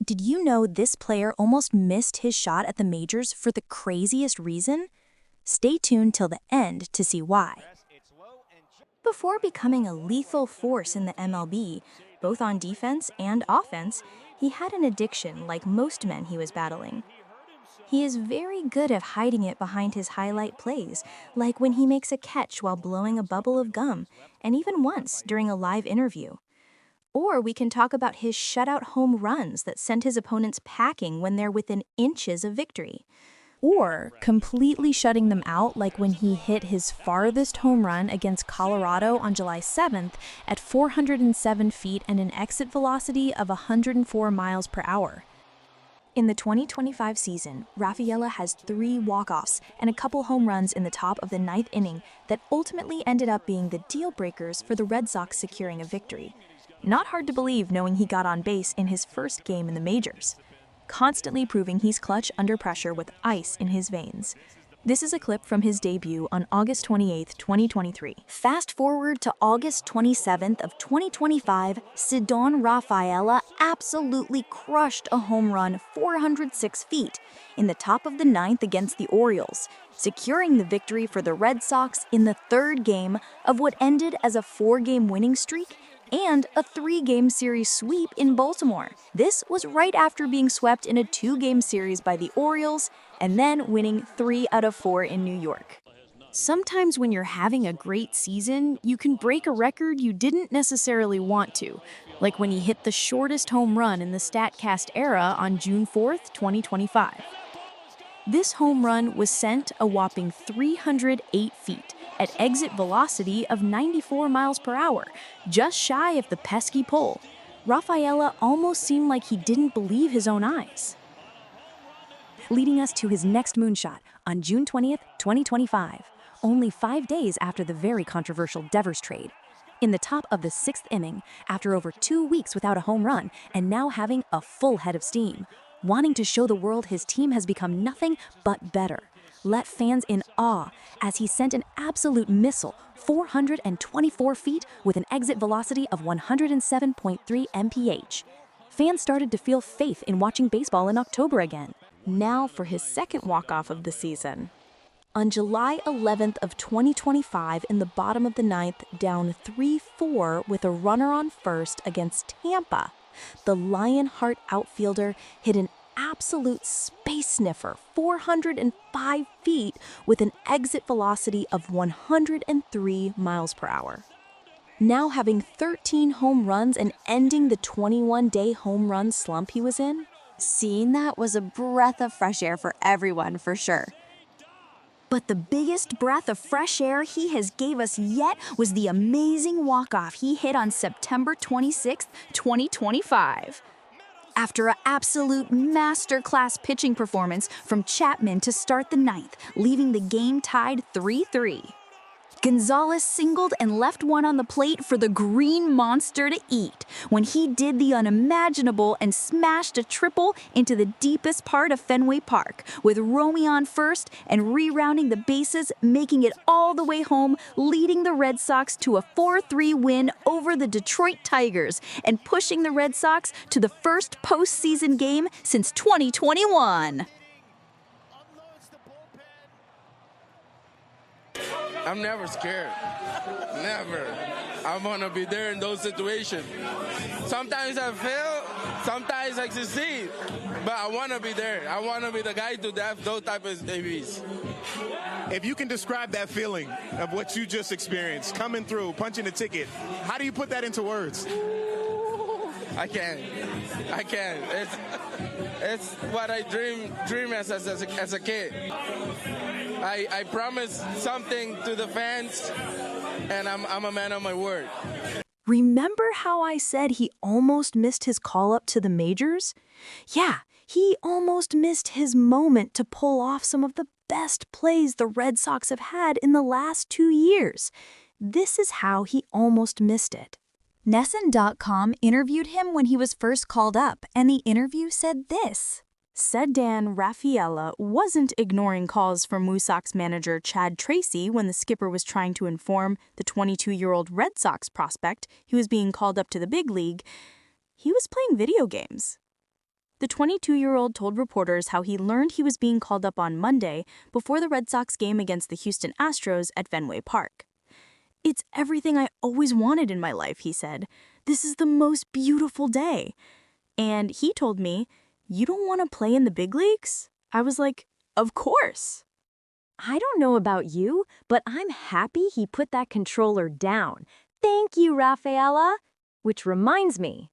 Did you know this player almost missed his shot at the majors for the craziest reason? Stay tuned till the end to see why. Before becoming a lethal force in the MLB, both on defense and offense, he had an addiction like most men he was battling. He is very good at hiding it behind his highlight plays, like when he makes a catch while blowing a bubble of gum, and even once during a live interview. Or we can talk about his shutout home runs that sent his opponents packing when they're within inches of victory. Or completely shutting them out like when he hit his farthest home run against Colorado on July 7th at 407 feet and an exit velocity of 104 miles per hour. In the 2025 season, Rafeala has 3 walk-offs and a couple home runs in the top of the 9th inning that ultimately ended up being the deal breakers for the Red Sox securing a victory. Not hard to believe knowing he got on base in his first game in the majors, constantly proving he's clutch under pressure with ice in his veins. This is a clip from his debut on August 28, 2023. Fast forward to August 27th of 2025, Ceddanne Rafeala absolutely crushed a home run 406 feet in the top of the 9th against the Orioles, securing the victory for the Red Sox in the 3rd game of what ended as a 4-game winning streak and a 3-game series sweep in Baltimore. This was right after being swept in a 2-game series by the Orioles and then winning 3 out of 4 in New York. Sometimes when you're having a great season, you can break a record you didn't necessarily want to, like when he hit the shortest home run in the StatCast era on June 4th, 2025. This home run was sent a whopping 308 feet at exit velocity of 94 miles per hour, just shy of the pesky pole. Rafeala almost seemed like he didn't believe his own eyes. Leading us to his next moonshot on June 20th, 2025, only 5 days after the very controversial Devers trade. In the top of the 6th inning, after over 2 weeks without a home run and now having a full head of steam, wanting to show the world his team has become nothing but better, let fans in awe as he sent an absolute missile 424 feet with an exit velocity of 107.3 mph. Fans started to feel faith in watching baseball in October again. Now for his second walk-off of the season. On July 11th of 2025, in the bottom of the 9th, down 3-4 with a runner on first against Tampa, the Lionheart outfielder hit an absolute space sniffer 405 feet with an exit velocity of 103 miles per hour. Now having 13 home runs and ending the 21-day home run slump he was in, seeing that was a breath of fresh air for everyone for sure. But the biggest breath of fresh air he has gave us yet was the amazing walk-off he hit on September 26, 2025. After an absolute masterclass pitching performance from Chapman to start the 9th, leaving the game tied 3-3. Gonzalez singled and left one on the plate for the Green Monster to eat when he did the unimaginable and smashed a triple into the deepest part of Fenway Park, with Romy on first and rerounding the bases, making it all the way home, leading the Red Sox to a 4-3 win over the Detroit Tigers and pushing the Red Sox to the first postseason game since 2021. I'm never scared. Never. I want to be there in those situations. Sometimes I fail, sometimes I succeed, but I want to be there. I want to be the guy to have those type of ABs. If you can describe that feeling of what you just experienced, coming through, punching the ticket, how do you put that into words? I can't. It's what I dream as a kid. I promised something to the fans, and I'm a man of my word. Remember how I said he almost missed his call-up to the majors? Yeah, he almost missed his moment to pull off some of the best plays the Red Sox have had in the last 2 years. This is how he almost missed it. NESN.com interviewed him when he was first called up, and the interview said this. Ceddanne Rafeala wasn't ignoring calls from Red Sox manager Chad Tracy when the skipper was trying to inform the 22-year-old Red Sox prospect he was being called up to the big league. He was playing video games. The 22-year-old told reporters how he learned he was being called up on Monday before the Red Sox game against the Houston Astros at Fenway Park. "It's everything I always wanted in my life," he said. "This is the most beautiful day." And he told me, "You don't want to play in the big leagues?" I was like, "Of course." I don't know about you, but I'm happy he put that controller down. Thank you, Rafeala. Which reminds me,